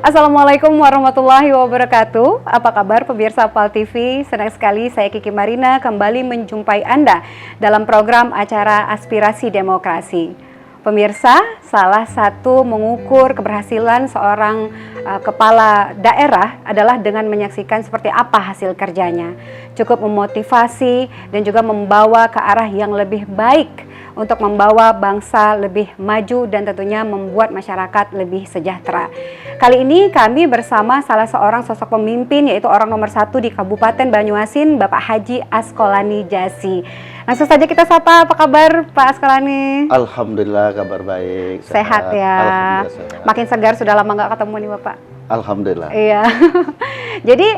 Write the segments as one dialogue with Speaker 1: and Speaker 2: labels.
Speaker 1: Assalamualaikum warahmatullahi wabarakatuh. Apa kabar pemirsa PAL TV? Senang sekali saya Kiki Marina kembali menjumpai Anda dalam program acara Aspirasi Demokrasi. Pemirsa, salah satu mengukur keberhasilan seorang kepala daerah adalah dengan menyaksikan seperti apa hasil kerjanya. Cukup memotivasi dan juga membawa ke arah yang lebih baik untuk membawa bangsa lebih maju dan tentunya membuat masyarakat lebih sejahtera. Kali ini kami bersama salah seorang sosok pemimpin, yaitu orang nomor 1 di Kabupaten Banyuasin, Bapak Haji Asqolani Jasi. Langsung saja kita sapa, apa kabar Pak Asqolani?
Speaker 2: Alhamdulillah kabar baik.
Speaker 1: Sehat ya.
Speaker 2: Alhamdulillah sehat.
Speaker 1: Makin segar, sudah lama nggak ketemu nih Bapak.
Speaker 2: Alhamdulillah.
Speaker 1: Iya. Jadi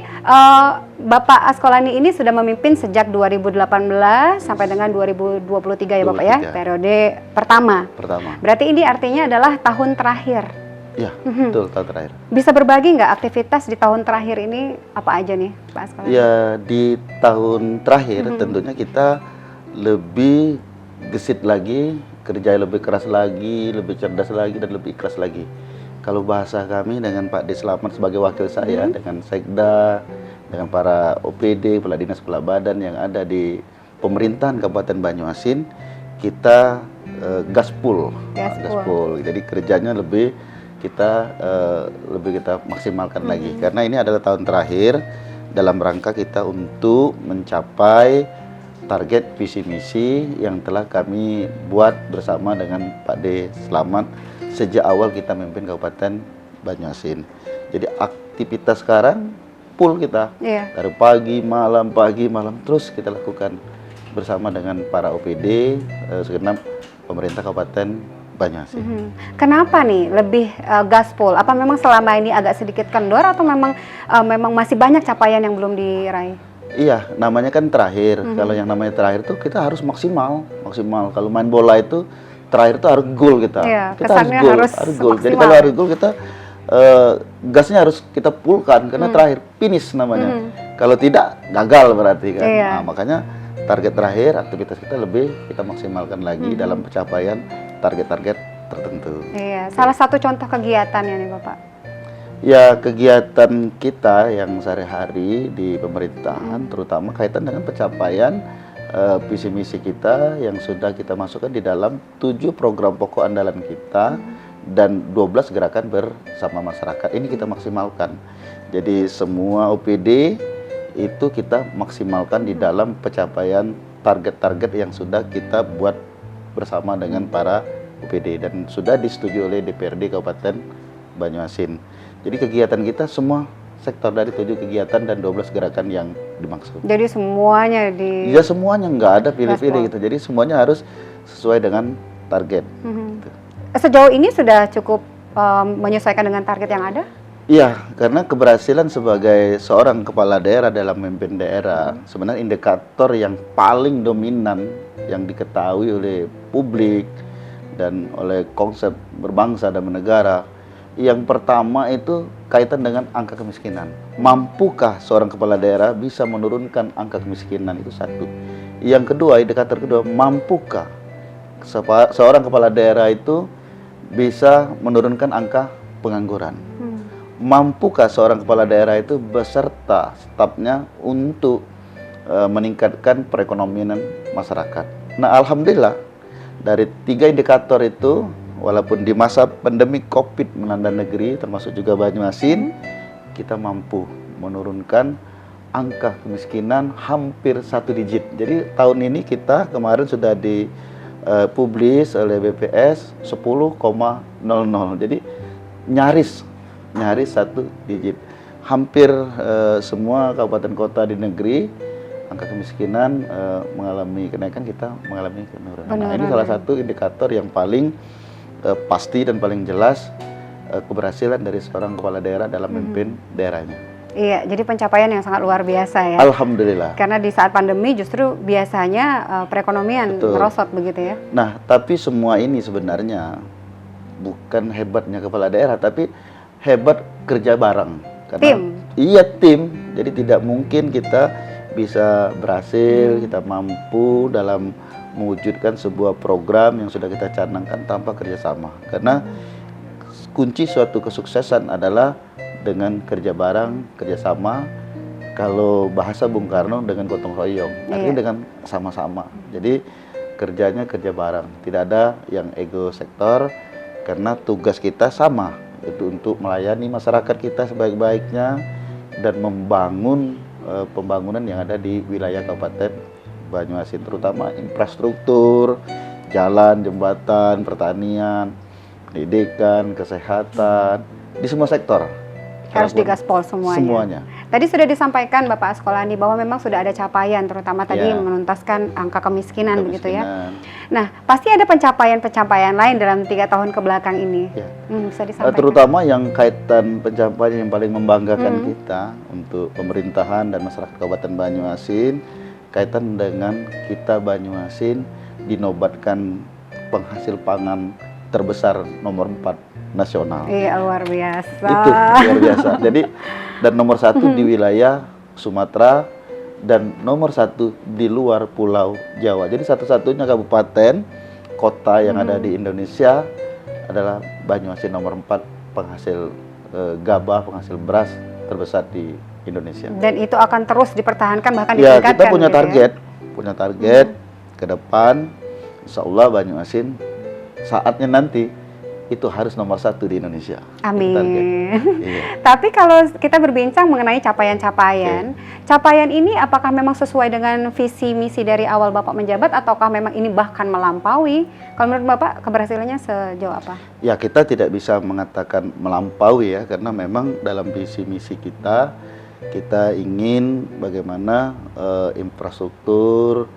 Speaker 1: Bapak Asqolani ini sudah memimpin sejak 2018 sampai dengan 2023 ya Bapak ya, periode pertama. Berarti ini artinya adalah tahun terakhir.
Speaker 2: Iya, betul, tahun terakhir.
Speaker 1: Bisa berbagi nggak aktivitas di tahun terakhir ini apa aja nih Pak Asqolani?
Speaker 2: Ya, di tahun terakhir tentunya kita lebih gesit lagi, kerja lebih keras lagi, lebih cerdas lagi, dan lebih ikhlas lagi. Kalau bahasa kami dengan Pak Deslamet sebagai wakil saya, dengan Sekda, dengan para OPD, kepala dinas, kepala badan yang ada di pemerintahan Kabupaten Banyuasin, kita gaspol. Jadi kerjanya lebih kita maksimalkan lagi, karena ini adalah tahun terakhir dalam rangka kita untuk mencapai target visi misi yang telah kami buat bersama dengan Pak Deslamet sejak awal kita memimpin Kabupaten Banyuasin. Jadi aktivitas sekarang full kita, dari pagi malam terus kita lakukan bersama dengan para OPD segenap pemerintah Kabupaten Banyuasin.
Speaker 1: Kenapa nih lebih gaspol? Apa memang selama ini agak sedikit kendor atau memang masih banyak capaian yang belum diraih?
Speaker 2: Iya, namanya kan terakhir. Kalau yang namanya terakhir tuh kita harus maksimal. Kalau main bola itu terakhir tuh harus gol kita.
Speaker 1: Iya,
Speaker 2: kita harus gol. Jadi kalau harus gol kita gasnya harus kita fullkan, karena terakhir finish namanya. Kalau tidak gagal berarti kan. Nah, makanya target terakhir aktivitas kita lebih kita maksimalkan lagi dalam pencapaian target-target tertentu.
Speaker 1: Iya, salah satu contoh kegiatannya nih Bapak.
Speaker 2: Ya, kegiatan kita yang sehari-hari di pemerintahan terutama kaitan dengan pencapaian visi misi kita yang sudah kita masukkan di dalam 7 program pokok andalan kita dan 12 gerakan bersama masyarakat. Ini kita maksimalkan. Jadi semua OPD itu kita maksimalkan di dalam pencapaian target-target yang sudah kita buat bersama dengan para OPD dan sudah disetujui oleh DPRD Kabupaten Banyuasin. Jadi kegiatan kita semua sektor dari 7 kegiatan dan 12 gerakan yang dimaksud.
Speaker 1: Jadi semuanya
Speaker 2: Ya semuanya, nggak ada pilih-pilih gitu. Jadi semuanya harus sesuai dengan target. Gitu.
Speaker 1: Sejauh ini sudah cukup menyesuaikan dengan target yang ada?
Speaker 2: Iya, karena keberhasilan sebagai seorang kepala daerah dalam memimpin daerah, sebenarnya indikator yang paling dominan yang diketahui oleh publik dan oleh konsep berbangsa dan bernegara. Yang pertama itu kaitan dengan angka kemiskinan. Mampukah seorang kepala daerah bisa menurunkan angka kemiskinan, itu satu. Yang kedua, indikator kedua, mampukah seorang kepala daerah itu bisa menurunkan angka pengangguran. Mampukah seorang kepala daerah itu beserta stafnya untuk meningkatkan perekonomian masyarakat. Nah, alhamdulillah dari 3 indikator itu, walaupun di masa pandemi COVID melanda negeri, termasuk juga Banyuasin, kita mampu menurunkan angka kemiskinan hampir 1 digit. Jadi tahun ini kita kemarin sudah dipublis oleh BPS 10,00. Jadi nyaris 1 digit. Hampir semua kabupaten kota di negeri angka kemiskinan mengalami kenaikan, kita mengalami penurunan. Nah, ini salah satu indikator yang paling pasti dan paling jelas keberhasilan dari seorang kepala daerah dalam memimpin daerahnya.
Speaker 1: Iya, jadi pencapaian yang sangat luar biasa ya.
Speaker 2: Alhamdulillah.
Speaker 1: Karena di saat pandemi justru biasanya perekonomian merosot begitu ya.
Speaker 2: Nah, tapi semua ini sebenarnya bukan hebatnya kepala daerah, tapi hebat kerja bareng. Karena
Speaker 1: tim.
Speaker 2: Iya, tim. Jadi tidak mungkin kita bisa berhasil, kita mampu dalam mewujudkan sebuah program yang sudah kita canangkan tanpa kerjasama. Karena kunci suatu kesuksesan adalah dengan kerja bareng, kerjasama. Kalau bahasa Bung Karno dengan gotong royong, artinya dengan sama-sama. Jadi kerjanya kerja bareng, tidak ada yang ego sektor, karena tugas kita sama, itu untuk melayani masyarakat kita sebaik-baiknya dan membangun pembangunan yang ada di wilayah Kabupaten Banyuasin, terutama infrastruktur, jalan, jembatan, pertanian, pendidikan, kesehatan, di semua sektor.
Speaker 1: Harus digaspol semuanya. Tadi sudah disampaikan Bapak Askolani bahwa memang sudah ada capaian, terutama tadi menuntaskan angka kemiskinan, begitu ya. Nah, pasti ada pencapaian-pencapaian lain dalam 3 tahun ke belakang ini. Bisa disampaikan.
Speaker 2: Terutama yang kaitan pencapaian yang paling membanggakan kita untuk pemerintahan dan masyarakat Kabupaten Banyuasin, kaitan dengan kita Banyuasin dinobatkan penghasil pangan terbesar nomor 4 nasional.
Speaker 1: Iya, luar biasa.
Speaker 2: Itu luar biasa. Jadi dan nomor 1 di wilayah Sumatera dan nomor 1 di luar Pulau Jawa. Jadi satu-satunya kabupaten kota yang ada di Indonesia adalah Banyuasin nomor 4 penghasil gabah, penghasil beras terbesar di Indonesia.
Speaker 1: Dan itu akan terus dipertahankan, bahkan
Speaker 2: ya,
Speaker 1: ditingkatkan.
Speaker 2: Kita punya target ke depan. Insya Allah Banyuasin saatnya nanti itu harus nomor 1 di Indonesia.
Speaker 1: Amin.
Speaker 2: Iya.
Speaker 1: Tapi kalau kita berbincang mengenai capaian-capaian, capaian ini apakah memang sesuai dengan visi misi dari awal Bapak menjabat, ataukah memang ini bahkan melampaui? Kalau menurut Bapak keberhasilannya sejauh apa? Ya,
Speaker 2: kita tidak bisa mengatakan melampaui ya, karena memang dalam visi misi kita ingin bagaimana infrastruktur,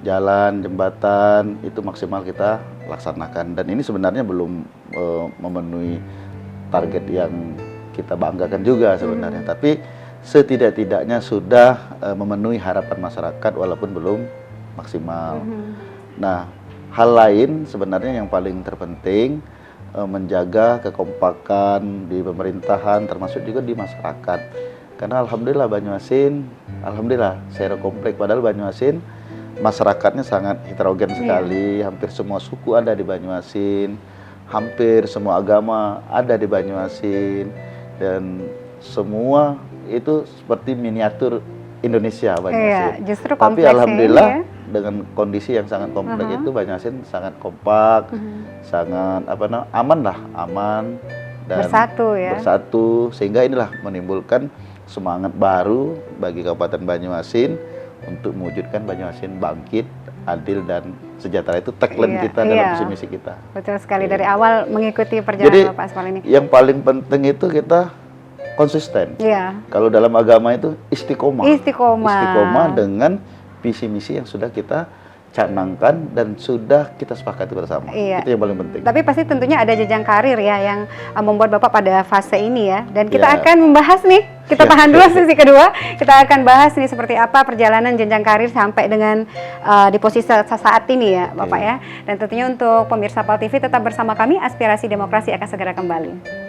Speaker 2: jalan, jembatan itu maksimal kita laksanakan, dan ini sebenarnya belum memenuhi target yang kita banggakan juga sebenarnya, tapi setidak-tidaknya sudah memenuhi harapan masyarakat walaupun belum maksimal. Nah, hal lain sebenarnya yang paling terpenting menjaga kekompakan di pemerintahan termasuk juga di masyarakat, karena alhamdulillah Banyuasin, alhamdulillah secara komplek, padahal Banyuasin masyarakatnya sangat heterogen sekali, hampir semua suku ada di Banyuasin, hampir semua agama ada di Banyuasin, dan semua itu seperti miniatur Indonesia Banyuasin.
Speaker 1: Justru
Speaker 2: tapi alhamdulillah dengan kondisi yang sangat kompleks itu Banyuasin sangat kompak, sangat aman dan bersatu, sehingga inilah menimbulkan semangat baru bagi Kabupaten Banyuasin untuk mewujudkan Banyuasin bangkit, adil dan sejahtera. Itu tagline kita dalam visi misi kita.
Speaker 1: Betul sekali, dari awal mengikuti perjalanan Bapak Askolani.
Speaker 2: Yang paling penting itu kita konsisten. Kalau dalam agama itu istiqomah dengan visi misi yang sudah kita canangkan dan sudah kita sepakati bersama. Itu yang paling penting.
Speaker 1: Tapi pasti tentunya ada jenjang karir ya yang membuat Bapak pada fase ini ya. Dan kita akan membahas nih, kita tahan dulu sesi kedua. Kita akan bahas nih seperti apa perjalanan jenjang karir sampai dengan di posisi saat ini ya Bapak ya. Dan tentunya untuk pemirsa PAL TV tetap bersama kami, Aspirasi Demokrasi akan segera kembali.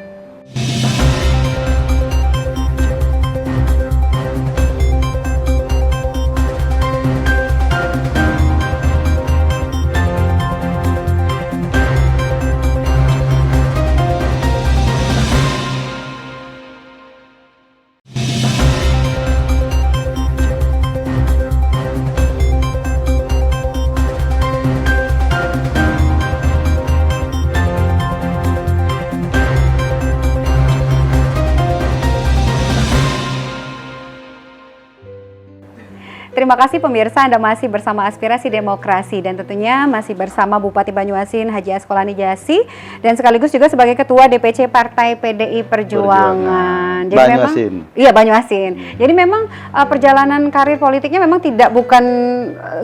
Speaker 1: Terima kasih pemirsa, Anda masih bersama Aspirasi Demokrasi dan tentunya masih bersama Bupati Banyuasin Haji Askolani Jasi dan sekaligus juga sebagai Ketua DPC Partai PDI Perjuangan. Jadi
Speaker 2: Banyuasin.
Speaker 1: Banyuasin. Jadi memang perjalanan karir politiknya memang bukan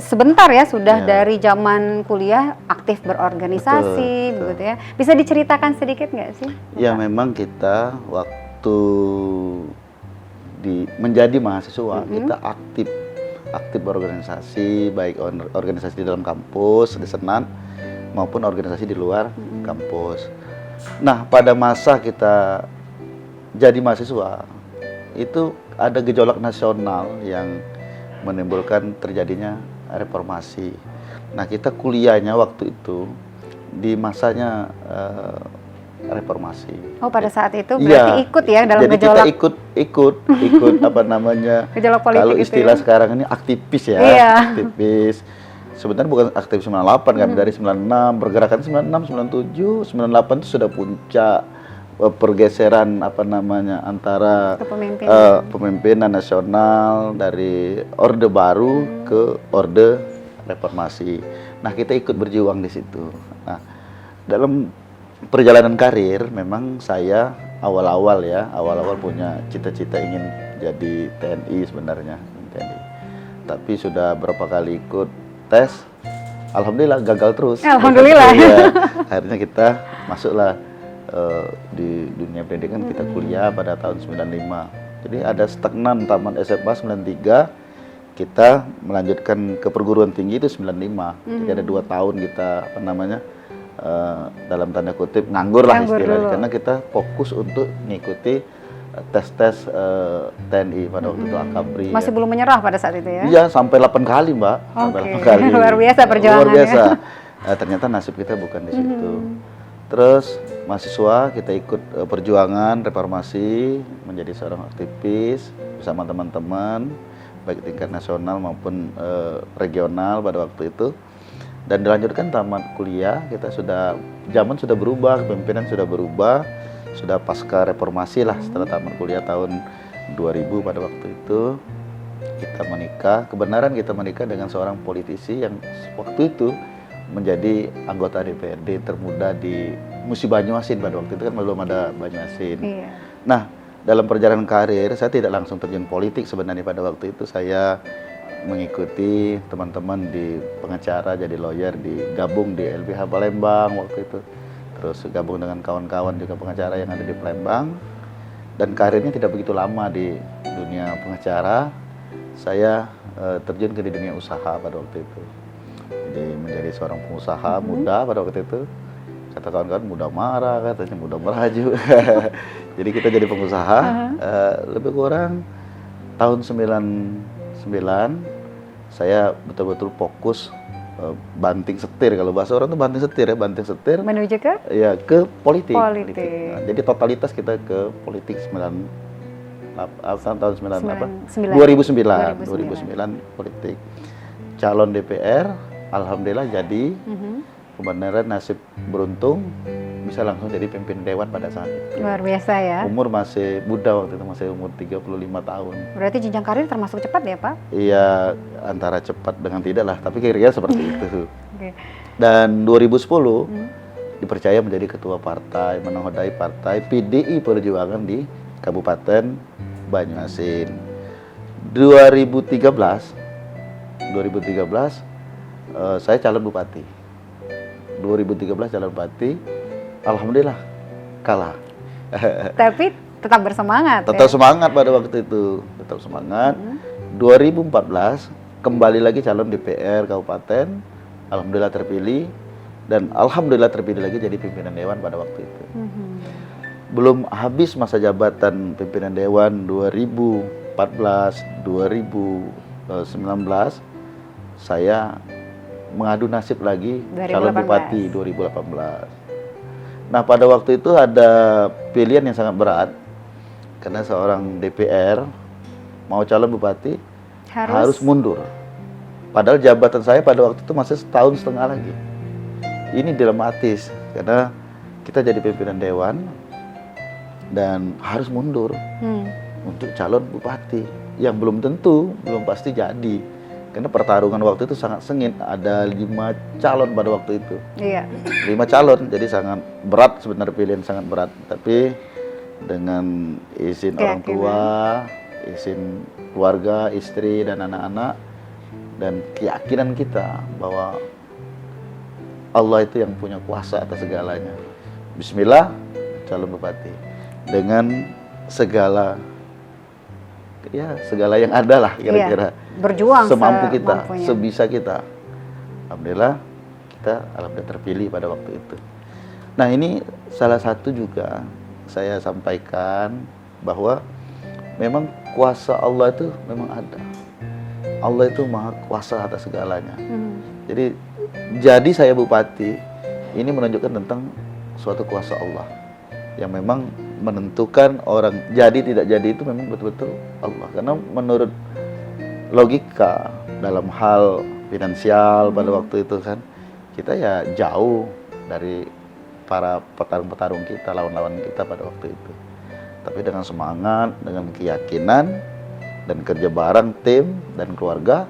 Speaker 1: sebentar ya, sudah dari zaman kuliah aktif berorganisasi, begitu ya. Bisa diceritakan sedikit nggak sih?
Speaker 2: Ya, memang kita waktu menjadi mahasiswa kita aktif berorganisasi, baik organisasi di dalam kampus, di senat, maupun organisasi di luar kampus. Nah, pada masa kita jadi mahasiswa, itu ada gejolak nasional yang menimbulkan terjadinya reformasi. Nah, kita kuliahnya waktu itu, di masanya reformasi.
Speaker 1: Oh, pada saat itu
Speaker 2: Iya.
Speaker 1: berarti ikut ya dalam
Speaker 2: Jadi
Speaker 1: gejolak
Speaker 2: kita ikut apa namanya?
Speaker 1: gejolak politik
Speaker 2: Kalau
Speaker 1: itu
Speaker 2: istilah
Speaker 1: ya?
Speaker 2: sekarang ini aktivis ya,
Speaker 1: Iya.
Speaker 2: aktivis. Sebenarnya bukan aktivis 98 kan, dari 96, pergerakan 96, 97, 98 itu sudah puncak pergeseran apa namanya antara
Speaker 1: Kepemimpinan.
Speaker 2: pemimpinan nasional dari Orde Baru ke Orde Reformasi. Nah, kita ikut berjuang di situ. Nah, dalam perjalanan karir memang saya awal-awal punya cita-cita ingin jadi TNI sebenarnya, TNI. Tapi sudah berapa kali ikut tes, alhamdulillah gagal terus.
Speaker 1: Alhamdulillah.
Speaker 2: Ya, akhirnya kita masuklah di dunia pendidikan, kita kuliah pada tahun 95. Jadi ada stagnan taman SMA 93, kita melanjutkan ke perguruan tinggi itu 95. Jadi ada 2 tahun kita apa namanya dalam tanda kutip nganggur lah istilahnya, karena kita fokus untuk mengikuti tes-tes TNI pada waktu itu AKABRI.
Speaker 1: Masih belum menyerah pada saat itu ya?
Speaker 2: Iya, sampai 8 kali, Mbak. Sampai
Speaker 1: Oke.
Speaker 2: 8 kali.
Speaker 1: Luar biasa perjuangannya.
Speaker 2: Luar biasa. Ternyata nasib kita bukan di situ. Terus mahasiswa kita ikut perjuangan reformasi, menjadi seorang aktivis bersama teman-teman baik tingkat nasional maupun regional pada waktu itu. Dan dilanjutkan tamat kuliah, kita zaman sudah berubah, kepemimpinan sudah berubah, sudah pasca reformasi lah. Setelah tamat kuliah tahun 2000 pada waktu itu kita menikah. Kebenaran kita menikah dengan seorang politisi yang waktu itu menjadi anggota DPRD termuda di Musi Banyuasin pada waktu itu, kan belum ada Banyuasin.
Speaker 1: Iya.
Speaker 2: Nah, dalam perjalanan karir saya tidak langsung terjun politik sebenarnya. Pada waktu itu saya mengikuti teman-teman di pengacara, jadi lawyer, gabung di LBH Palembang waktu itu. Terus gabung dengan kawan-kawan juga pengacara yang ada di Palembang. Dan karirnya tidak begitu lama di dunia pengacara. Saya terjun ke dunia usaha pada waktu itu. Jadi menjadi seorang pengusaha muda pada waktu itu. Kata kawan-kawan muda marah, katanya muda merajuk. Jadi kita jadi pengusaha. Lebih kurang tahun 99 saya betul-betul fokus banting setir, kalau bahasa orang tuh banting setir ya, banting setir
Speaker 1: Menuju ke?
Speaker 2: ya ke politik.
Speaker 1: Politik.
Speaker 2: Nah, jadi totalitas kita ke politik tahun 2009 politik. Calon DPR, alhamdulillah jadi. Kebenaran nasib beruntung bisa langsung jadi pimpinan dewan pada saat itu.
Speaker 1: Luar biasa ya.
Speaker 2: Umur masih muda waktu itu, masih umur 35 tahun.
Speaker 1: Berarti jenjang karir termasuk cepat ya, Pak?
Speaker 2: Iya, antara cepat dengan tidak lah, tapi kira-kira seperti itu.
Speaker 1: Oke.
Speaker 2: Dan 2010 dipercaya menjadi ketua partai, menahodai partai PDI Perjuangan di Kabupaten Banyuasin. 2013 saya calon bupati. 2013 calon bupati, alhamdulillah kalah.
Speaker 1: Tapi tetap bersemangat.
Speaker 2: Tetap
Speaker 1: ya?
Speaker 2: semangat pada waktu itu, tetap semangat. 2014 kembali lagi calon DPR Kabupaten, alhamdulillah terpilih, dan alhamdulillah terpilih lagi jadi pimpinan dewan pada waktu itu. Belum habis masa jabatan pimpinan dewan 2014-2019, saya mengadu nasib lagi
Speaker 1: 2018.
Speaker 2: calon bupati 2018. Nah, pada waktu itu ada pilihan yang sangat berat karena seorang DPR mau calon bupati harus mundur. Padahal jabatan saya pada waktu itu masih 1,5 tahun lagi. Ini dilematis karena kita jadi pimpinan dewan dan harus mundur untuk calon bupati yang belum tentu, belum pasti jadi. Karena pertarungan waktu itu sangat sengit, ada 5 calon pada waktu itu.
Speaker 1: Iya.
Speaker 2: 5 calon, jadi sangat berat sebenarnya, pilihan sangat berat. Tapi dengan izin orang tua, izin keluarga, istri dan anak-anak, dan keyakinan kita bahwa Allah itu yang punya kuasa atas segalanya. Bismillah, calon bupati. Dengan segala yang ada lah kira-kira.
Speaker 1: Berjuang
Speaker 2: semampu kita,
Speaker 1: semampunya.
Speaker 2: sebisa kita. Alhamdulillah kita terpilih pada waktu itu. Nah, ini salah satu juga saya sampaikan bahwa memang kuasa Allah itu memang ada. Allah itu maha kuasa atas segalanya. Jadi saya bupati ini menunjukkan tentang suatu kuasa Allah. yang memang menentukan orang jadi tidak jadi itu memang betul-betul Allah. Karena menurut logika dalam hal finansial pada waktu itu kan, kita ya jauh dari para petarung-petarung kita, lawan-lawan kita pada waktu itu. Tapi dengan semangat, dengan keyakinan, dan kerja bareng tim dan keluarga,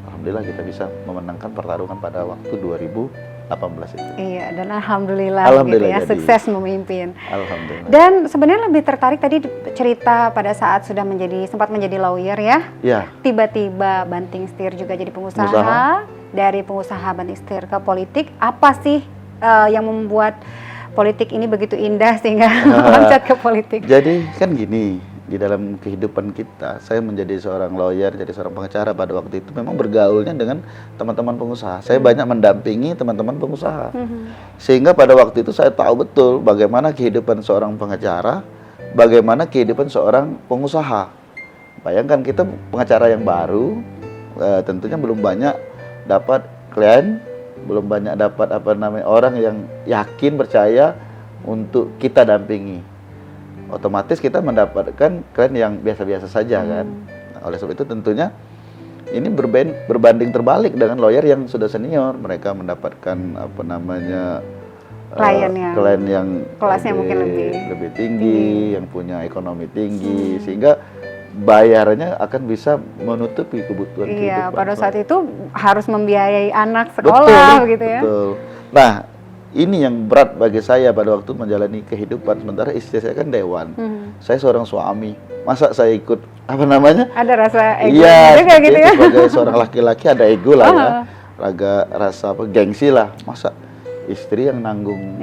Speaker 2: alhamdulillah kita bisa memenangkan pertarungan pada waktu 2018 itu.
Speaker 1: Iya, dan alhamdulillah,
Speaker 2: Alhamdulillah
Speaker 1: gitu ya,
Speaker 2: jadi.
Speaker 1: sukses memimpin.
Speaker 2: Alhamdulillah.
Speaker 1: Dan sebenarnya lebih tertarik tadi cerita pada saat sudah sempat menjadi lawyer ya.
Speaker 2: Ya,
Speaker 1: Tiba-tiba banting setir juga jadi pengusaha.
Speaker 2: Pengusaha.
Speaker 1: Dari pengusaha banting setir ke politik, apa sih yang membuat politik ini begitu indah sehingga loncat ke politik?
Speaker 2: jadi kan gini, di dalam kehidupan kita, saya menjadi seorang lawyer, jadi seorang pengacara pada waktu itu memang bergaulnya dengan teman-teman pengusaha. Saya banyak mendampingi teman-teman pengusaha. Sehingga pada waktu itu saya tahu betul bagaimana kehidupan seorang pengacara, bagaimana kehidupan seorang pengusaha. Bayangkan kita pengacara yang baru, tentunya belum banyak dapat klien, belum banyak dapat orang yang yakin, percaya untuk kita dampingi. Otomatis kita mendapatkan klien yang biasa-biasa saja kan. Nah, oleh sebab itu tentunya ini berbanding terbalik dengan lawyer yang sudah senior. Mereka mendapatkan klien yang
Speaker 1: kelasnya mungkin
Speaker 2: lebih tinggi, yang punya ekonomi tinggi, sehingga bayarannya akan bisa menutupi kebutuhan
Speaker 1: Iya,
Speaker 2: kehidupan.
Speaker 1: pada saat itu harus membiayai anak sekolah gitu ya.
Speaker 2: Betul. Nah, ini yang berat bagi saya pada waktu menjalani kehidupan. Sementara istri saya kan dewan. Saya seorang suami. Masa saya ikut
Speaker 1: Ada rasa ego
Speaker 2: iya,
Speaker 1: juga gitu ya.
Speaker 2: sebagai seorang laki-laki ada ego lah ya. Rasa gengsi lah. Masa istri yang nanggung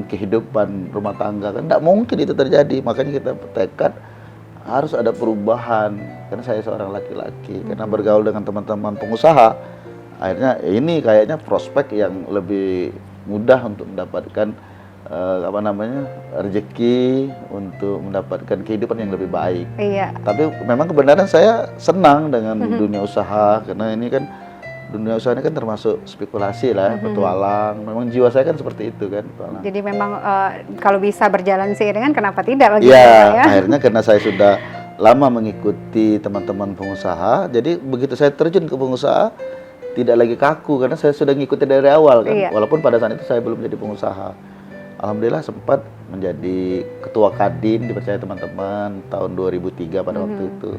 Speaker 2: kehidupan rumah tangga, kan tidak mungkin itu terjadi. Makanya kita bertekad harus ada perubahan. Karena saya seorang laki-laki, karena bergaul dengan teman-teman pengusaha, akhirnya ini kayaknya prospek yang lebih mudah untuk mendapatkan rezeki, untuk mendapatkan kehidupan yang lebih baik.
Speaker 1: Iya.
Speaker 2: Tapi memang kebenaran saya senang dengan dunia usaha, karena ini kan dunia usaha ini kan termasuk spekulasi lah, petualang. Memang jiwa saya kan seperti itu kan.
Speaker 1: Jadi memang kalau bisa berjalan seiringan, kenapa tidak bagi
Speaker 2: Iya,
Speaker 1: saya?
Speaker 2: akhirnya karena saya sudah lama mengikuti teman-teman pengusaha, jadi begitu saya terjun ke pengusaha, tidak lagi kaku karena saya sudah ngikutin dari awal kan.
Speaker 1: Iya.
Speaker 2: Walaupun pada saat itu saya belum jadi pengusaha. Alhamdulillah sempat menjadi ketua Kadin, dipercaya teman-teman tahun 2003 pada waktu itu.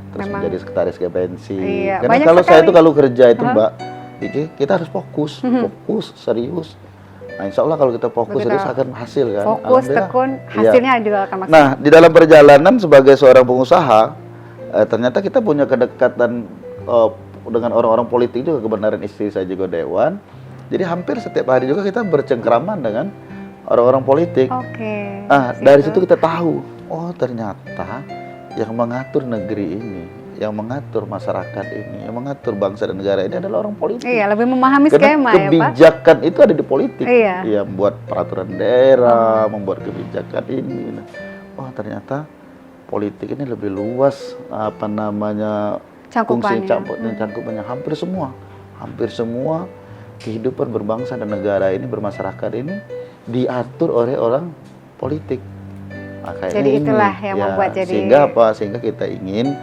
Speaker 2: Terus
Speaker 1: Memang
Speaker 2: menjadi sekretaris GPNC.
Speaker 1: Iya,
Speaker 2: Karena
Speaker 1: banyak
Speaker 2: kalau saya
Speaker 1: sekali.
Speaker 2: itu kalau kerja itu Mbak, kita harus fokus, serius. Nah, insya Allah kalau kita fokus
Speaker 1: Begitu.
Speaker 2: serius akan hasil kan.
Speaker 1: Fokus,
Speaker 2: Alhamdulillah.
Speaker 1: tekun,
Speaker 2: Iya.
Speaker 1: hasilnya juga akan maksimal.
Speaker 2: Nah, di dalam perjalanan sebagai seorang pengusaha, ternyata kita punya kedekatan dengan orang-orang politik juga. Kebenaran istri saya juga dewan. Jadi hampir setiap hari juga kita bercengkraman dengan orang-orang politik.
Speaker 1: Oke.
Speaker 2: Nah, dari situ kita tahu, oh ternyata yang mengatur negeri ini, yang mengatur masyarakat ini, yang mengatur bangsa dan negara ini adalah orang politik.
Speaker 1: Iya, lebih memahami
Speaker 2: Karena
Speaker 1: skema ya, Pak.
Speaker 2: kebijakan itu ada di politik.
Speaker 1: Iya.
Speaker 2: Yang membuat peraturan daerah, membuat kebijakan ini. Oh, ternyata politik ini lebih luas
Speaker 1: Cangkupannya.
Speaker 2: fungsi cangkupannya hampir semua kehidupan berbangsa dan negara ini, bermasyarakat ini diatur oleh orang politik. Nah,
Speaker 1: Jadi itulah yang membuat jadi
Speaker 2: sehingga kita ingin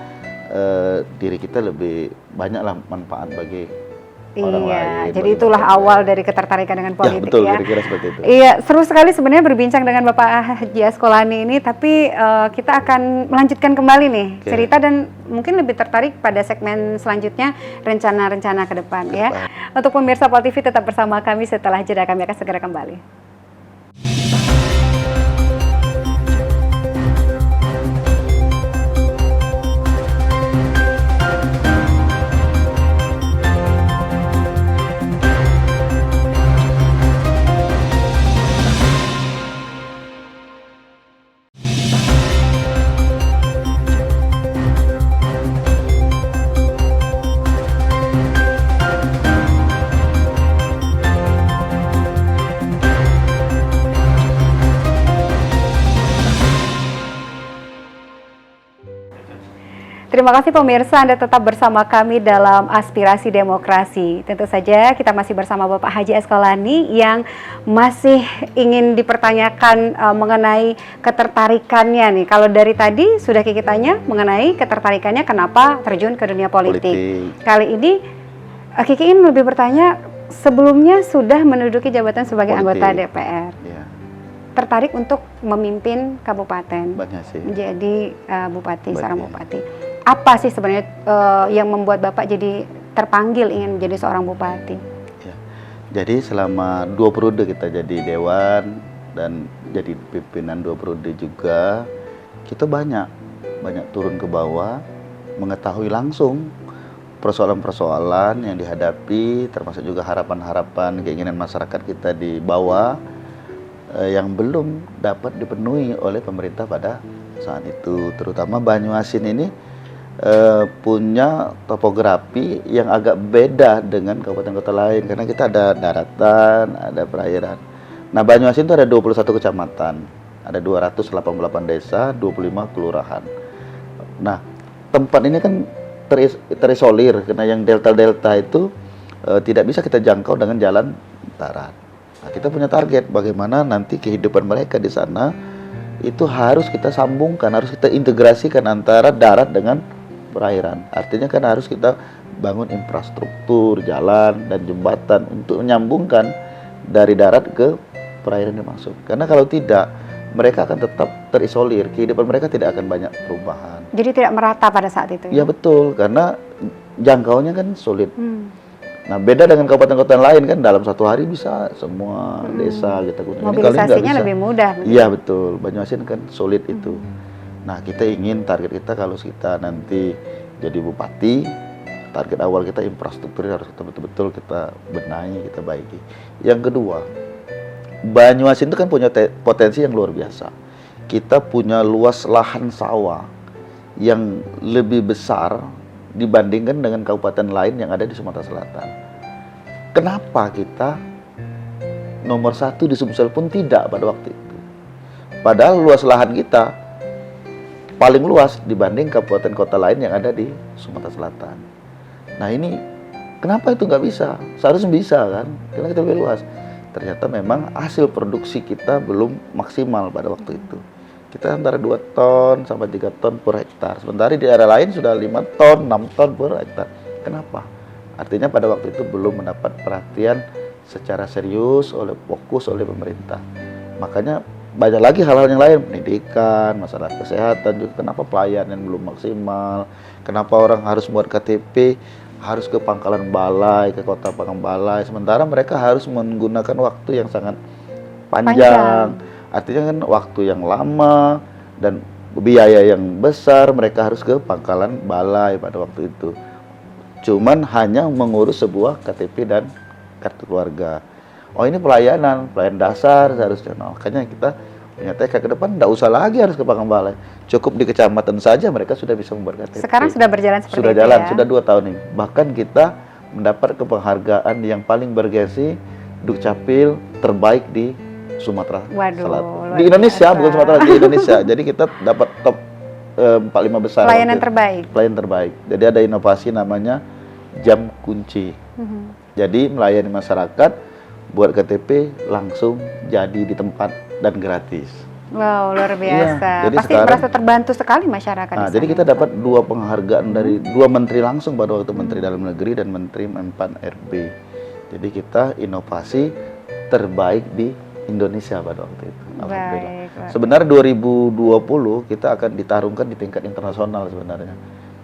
Speaker 2: diri kita lebih banyaklah manfaat bagi orang lain.
Speaker 1: Iya, jadi
Speaker 2: bagi
Speaker 1: itulah
Speaker 2: masyarakat.
Speaker 1: awal dari ketertarikan dengan politik
Speaker 2: Ya, betul,
Speaker 1: ya.
Speaker 2: kira-kira seperti itu.
Speaker 1: Iya, seru sekali sebenarnya berbincang dengan Bapak Haji Asqolani ini, tapi kita akan melanjutkan kembali nih cerita dan mungkin lebih tertarik pada segmen selanjutnya, rencana-rencana ke depan ya. Untuk pemirsa Pol TV tetap bersama kami, setelah jeda kami akan segera kembali. Terima kasih pemirsa, Anda tetap bersama kami dalam Aspirasi Demokrasi. Tentu saja kita masih bersama Bapak Haji Eskolani yang masih ingin dipertanyakan mengenai ketertarikannya nih. Kalau dari tadi sudah Kiki tanya mengenai ketertarikannya kenapa terjun ke dunia politik. Kali ini Kiki ingin lebih bertanya, sebelumnya sudah menduduki jabatan sebagai anggota DPR. Ya. Tertarik untuk memimpin kabupaten, menjadi bupati, seorang bupati. Apa sih sebenarnya yang membuat Bapak jadi terpanggil ingin menjadi seorang bupati?
Speaker 2: Ya. Jadi selama 2 periode kita jadi dewan dan jadi pimpinan 2 periode juga, kita banyak turun ke bawah, mengetahui langsung persoalan-persoalan yang dihadapi, termasuk juga harapan-harapan, keinginan masyarakat kita di bawah yang belum dapat dipenuhi oleh pemerintah pada saat itu. Terutama Banyuasin ini punya topografi yang agak beda dengan kabupaten kota lain, karena kita ada daratan, ada perairan. Nah, Banyuasin itu ada 21 kecamatan, ada 288 desa, 25 kelurahan. Nah, tempat ini kan terisolir, karena yang delta-delta itu tidak bisa kita jangkau dengan jalan darat. Nah, kita punya target bagaimana nanti kehidupan mereka di sana itu harus kita sambungkan, harus kita integrasikan antara darat dengan perairan. Artinya kan harus kita bangun infrastruktur, jalan dan jembatan untuk menyambungkan dari darat ke perairan yang masuk. Karena kalau tidak, mereka akan tetap terisolir, kehidupan mereka tidak akan banyak perubahan.
Speaker 1: Jadi tidak merata pada saat itu?
Speaker 2: Ya betul, karena jangkauannya kan sulit. Nah, beda dengan kabupaten kota lain kan, dalam 1 hari bisa semua desa kita kunjungi.
Speaker 1: Mobilisasinya lebih mudah.
Speaker 2: Iya betul, Banyuasin kan sulit itu. Nah, kita ingin target kita kalau kita nanti jadi bupati, target awal kita infrastruktur harus kita betul-betul kita benahi, kita baiki. Yang kedua, Banyuasin itu kan punya potensi yang luar biasa. Kita punya luas lahan sawah yang lebih besar dibandingkan dengan kabupaten lain yang ada di Sumatera Selatan. Kenapa kita nomor 1 di Sumsel pun tidak pada waktu itu? Padahal luas lahan kita paling luas dibanding kabupaten kota lain yang ada di Sumatera Selatan. Nah, ini kenapa itu nggak bisa? Seharusnya bisa kan, karena kita lebih luas. Ternyata memang hasil produksi kita belum maksimal pada waktu itu. Kita antara 2 ton sampai 3 ton per hektar. Sementara di daerah lain sudah 5 ton, 6 ton per hektar. Kenapa? Artinya pada waktu itu belum mendapat perhatian secara serius, fokus oleh pemerintah. Makanya banyak lagi hal-hal yang lain, pendidikan, masalah kesehatan juga. Kenapa pelayanan belum maksimal? Kenapa orang harus buat KTP, harus ke Pangkalan Balai, ke kota Pangkalan Balai, sementara mereka harus menggunakan waktu yang sangat panjang. Artinya kan waktu yang lama dan biaya yang besar, mereka harus ke Pangkalan Balai pada waktu itu. Cuman hanya mengurus sebuah KTP dan kartu keluarga. Oh, ini pelayanan dasar seharusnya. Nah, makanya kita punya tekad ke depan, tidak usah lagi harus ke Pangkalan Balai. Cukup di kecamatan saja mereka sudah bisa membuat KTP.
Speaker 1: Sekarang sudah berjalan seperti
Speaker 2: sudah
Speaker 1: itu
Speaker 2: jalan,
Speaker 1: ya?
Speaker 2: Sudah 2 tahun ini. Bahkan kita mendapat penghargaan yang paling bergengsi, Dukcapil terbaik di Sumatera Selatan. Di Indonesia, bukan Sumatera, di Indonesia. Jadi kita dapat top 45 besar.
Speaker 1: Pelayanan terbaik.
Speaker 2: Pelayanan terbaik. Jadi ada inovasi namanya jam kunci. Jadi melayani masyarakat, buat KTP langsung jadi di tempat dan gratis.
Speaker 1: Wow, luar biasa.
Speaker 2: Iya, jadi
Speaker 1: pasti
Speaker 2: sekarang,
Speaker 1: merasa terbantu sekali masyarakat.
Speaker 2: Nah, jadi kita dapat 2 penghargaan dari 2 menteri langsung pada waktu Menteri Dalam Negeri dan Menteri Menpan RB. Jadi kita inovasi terbaik di Indonesia pada waktu itu. Alhamdulillah. Sebenarnya 2020 kita akan ditarungkan di tingkat internasional sebenarnya,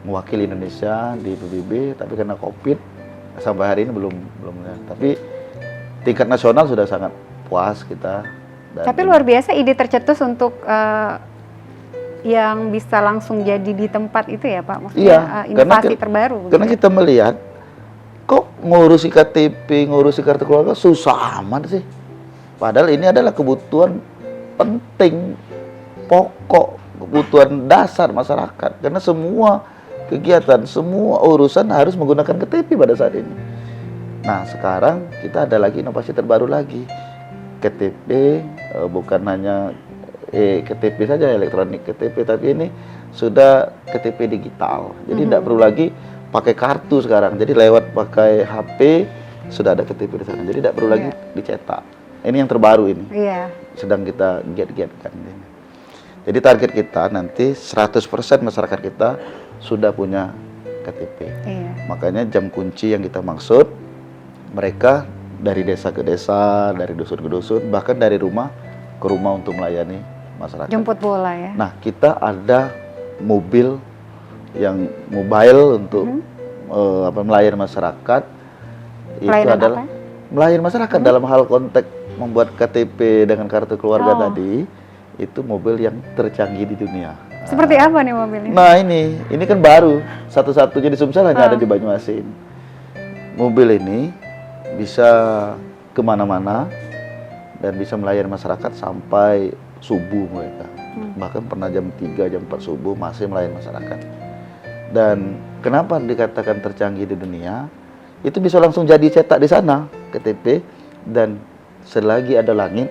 Speaker 2: mewakili Indonesia di PBB, tapi karena COVID sampai hari ini belum. Tapi tingkat nasional sudah sangat puas kita.
Speaker 1: Tapi luar biasa ide tercetus untuk yang bisa langsung jadi di tempat itu ya Pak? Maksudnya inovasi terbaru.
Speaker 2: Karena kita melihat, kok ngurusi KTP, ngurusi kartu keluarga susah amat sih. Padahal ini adalah kebutuhan penting, pokok, kebutuhan dasar masyarakat. Karena semua kegiatan, semua urusan harus menggunakan KTP pada saat ini. Nah, sekarang kita ada lagi inovasi terbaru lagi. KTP bukan hanya KTP saja, elektronik KTP, tapi ini sudah KTP digital. Jadi tidak perlu lagi pakai kartu sekarang. Jadi lewat pakai HP sudah ada KTP di sana. Jadi tidak perlu lagi dicetak. Ini yang terbaru ini. Sedang kita giat-giatkan. Jadi target kita nanti 100% masyarakat kita sudah punya KTP. Makanya jam kunci yang kita maksud, mereka dari desa ke desa, dari dusun ke dusun, bahkan dari rumah ke rumah untuk melayani masyarakat.
Speaker 1: Jemput bola ya.
Speaker 2: Nah, kita ada mobil yang mobile untuk melayani masyarakat. Itu adalah melayani masyarakat dalam hal konteks membuat KTP dengan kartu keluarga tadi. Itu mobil yang tercanggih di dunia.
Speaker 1: Seperti apa nih mobilnya?
Speaker 2: Nah, ini kan baru, satu-satunya di Sumsel hanya ada di Banyuasin. Mobil ini bisa kemana-mana dan bisa melayani masyarakat sampai subuh mereka. Bahkan pernah jam 3, jam 4 subuh masih melayani masyarakat. Dan kenapa dikatakan tercanggih di dunia? Itu bisa langsung jadi cetak di sana KTP, dan selagi ada langit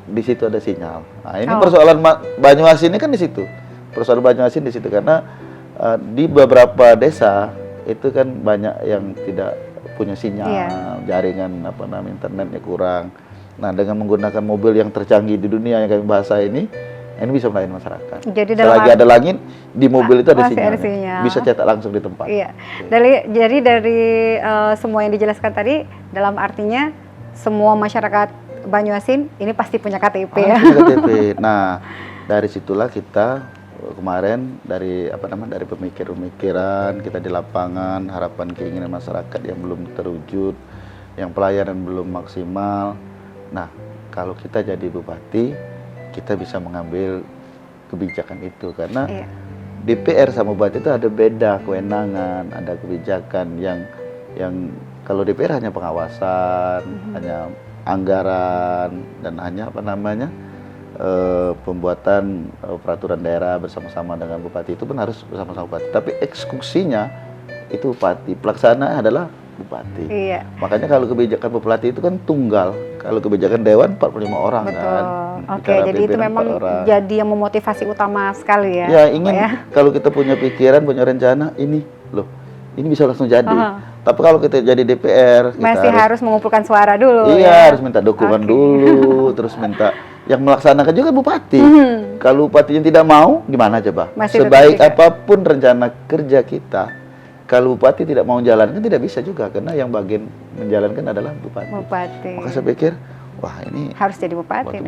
Speaker 2: di situ ada sinyal. Nah, ini persoalan Banyuasin ini kan di situ. Persoalan Banyuasin di situ karena di beberapa desa itu kan banyak yang tidak punya sinyal, jaringan internetnya kurang. Nah, dengan menggunakan mobil yang tercanggih di dunia yang kami bahasa ini bisa melayani masyarakat. Jadi selagi ada langit di mobil itu ada sinyal. Bisa cetak langsung di tempat.
Speaker 1: Iya. Jadi dari semua yang dijelaskan tadi, dalam artinya semua masyarakat Banyuasin ini pasti punya KTP ya.
Speaker 2: KTP. Nah, dari situlah kita kemarin dari dari pemikir-pemikiran kita di lapangan, harapan keinginan masyarakat yang belum terwujud, yang pelayanan belum maksimal. Nah, kalau kita jadi bupati, kita bisa mengambil kebijakan itu karena DPR sama bupati itu ada beda kewenangan, ada kebijakan yang kalau DPR hanya pengawasan, hanya anggaran, dan hanya pembuatan peraturan daerah bersama-sama dengan bupati. Itu pun harus bersama-sama bupati. Tapi eksekusinya itu bupati, pelaksana adalah bupati. Makanya kalau kebijakan bupati itu kan tunggal. Kalau kebijakan dewan 45 orang.
Speaker 1: Betul.
Speaker 2: Kan.
Speaker 1: Oke, jadi itu memang jadi yang memotivasi utama sekali ya.
Speaker 2: Ya, ingin kalau kita punya pikiran, punya rencana, ini bisa langsung jadi. Tapi kalau kita jadi DPR, kita
Speaker 1: masih harus mengumpulkan suara dulu.
Speaker 2: Iya, harus minta dukungan dulu, terus minta yang melaksanakan juga bupati. Kalau bupatinya tidak mau, gimana coba? Sebaik apapun rencana kerja kita, kalau bupati tidak mau jalankan tidak bisa juga, karena yang bagian menjalankan adalah bupati. Maka saya pikir, wah ini
Speaker 1: harus jadi bupati.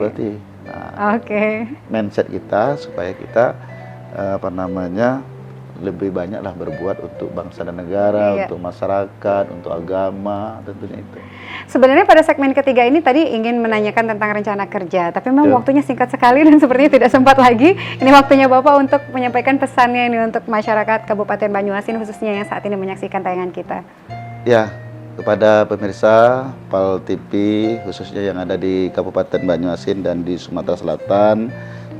Speaker 2: Nah, mindset kita supaya kita lebih banyaklah berbuat untuk bangsa dan negara, untuk masyarakat, untuk agama, tentunya itu.
Speaker 1: Sebenarnya pada segmen ketiga ini tadi ingin menanyakan tentang rencana kerja, tapi memang waktunya singkat sekali dan sepertinya tidak sempat lagi. Ini waktunya Bapak untuk menyampaikan pesannya ini untuk masyarakat Kabupaten Banyuasin khususnya yang saat ini menyaksikan tayangan kita. Ya,
Speaker 2: kepada pemirsa PAL TV khususnya yang ada di Kabupaten Banyuasin dan di Sumatera Selatan,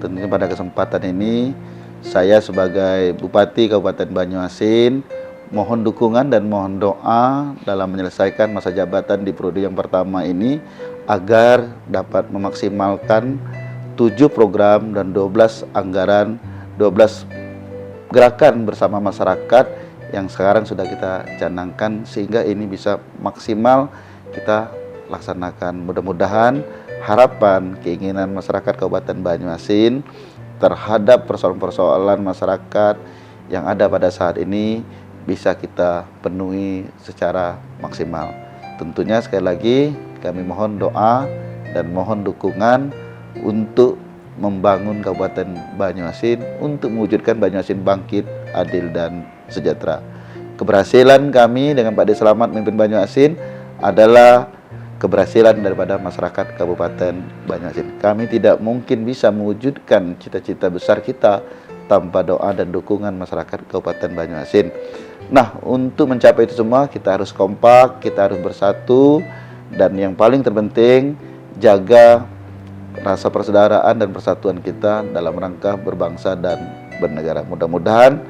Speaker 2: tentunya pada kesempatan ini saya sebagai Bupati Kabupaten Banyuasin mohon dukungan dan mohon doa dalam menyelesaikan masa jabatan di periode yang pertama ini agar dapat memaksimalkan 7 program dan 12 anggaran, 12 gerakan bersama masyarakat yang sekarang sudah kita canangkan sehingga ini bisa maksimal kita laksanakan. Mudah-mudahan harapan keinginan masyarakat Kabupaten Banyuasin terhadap persoalan-persoalan masyarakat yang ada pada saat ini bisa kita penuhi secara maksimal. Tentunya sekali lagi kami mohon doa dan mohon dukungan untuk membangun Kabupaten Banyuasin, untuk mewujudkan Banyuasin bangkit, adil dan sejahtera. Keberhasilan kami dengan Pak D Slamet memimpin Banyuasin adalah keberhasilan daripada masyarakat Kabupaten Banyuasin. Kami tidak mungkin bisa mewujudkan cita-cita besar kita tanpa doa dan dukungan masyarakat Kabupaten Banyuasin. Nah, untuk mencapai itu semua kita harus kompak, kita harus bersatu, dan yang paling terpenting jaga rasa persaudaraan dan persatuan kita dalam rangka berbangsa dan bernegara. Mudah-mudahan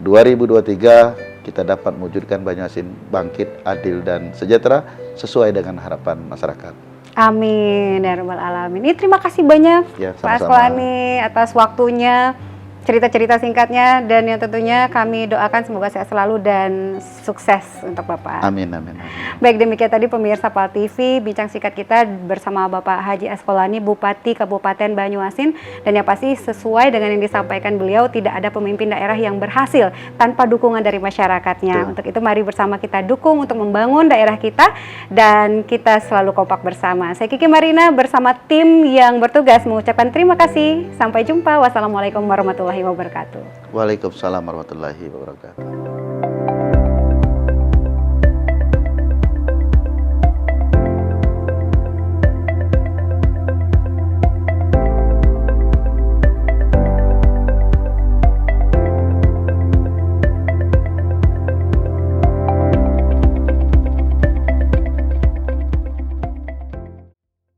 Speaker 2: 2023 kita dapat mewujudkan Banyuasin bangkit, adil dan sejahtera sesuai dengan harapan masyarakat.
Speaker 1: Amin ya rabbal alamin. Ini terima kasih banyak
Speaker 2: Ya,
Speaker 1: Pak
Speaker 2: sama-sama.
Speaker 1: Asqalani atas waktunya, cerita-cerita singkatnya, dan yang tentunya kami doakan semoga sehat selalu dan sukses untuk Bapak.
Speaker 2: Amin, amin, amin.
Speaker 1: Baik, demikian tadi pemirsa PAL TV, bincang singkat kita bersama Bapak Haji Asqalani, Bupati Kabupaten Banyuasin. Dan yang pasti sesuai dengan yang disampaikan beliau, tidak ada pemimpin daerah yang berhasil tanpa dukungan dari masyarakatnya.
Speaker 2: Betul.
Speaker 1: Untuk itu mari bersama kita dukung untuk membangun daerah kita, dan kita selalu kompak bersama. Saya Kiki Marina bersama tim yang bertugas mengucapkan terima kasih. Sampai jumpa. Wassalamualaikum warahmatullahi wabarakatuh.
Speaker 2: Waalaikumsalam warahmatullahi wabarakatuh.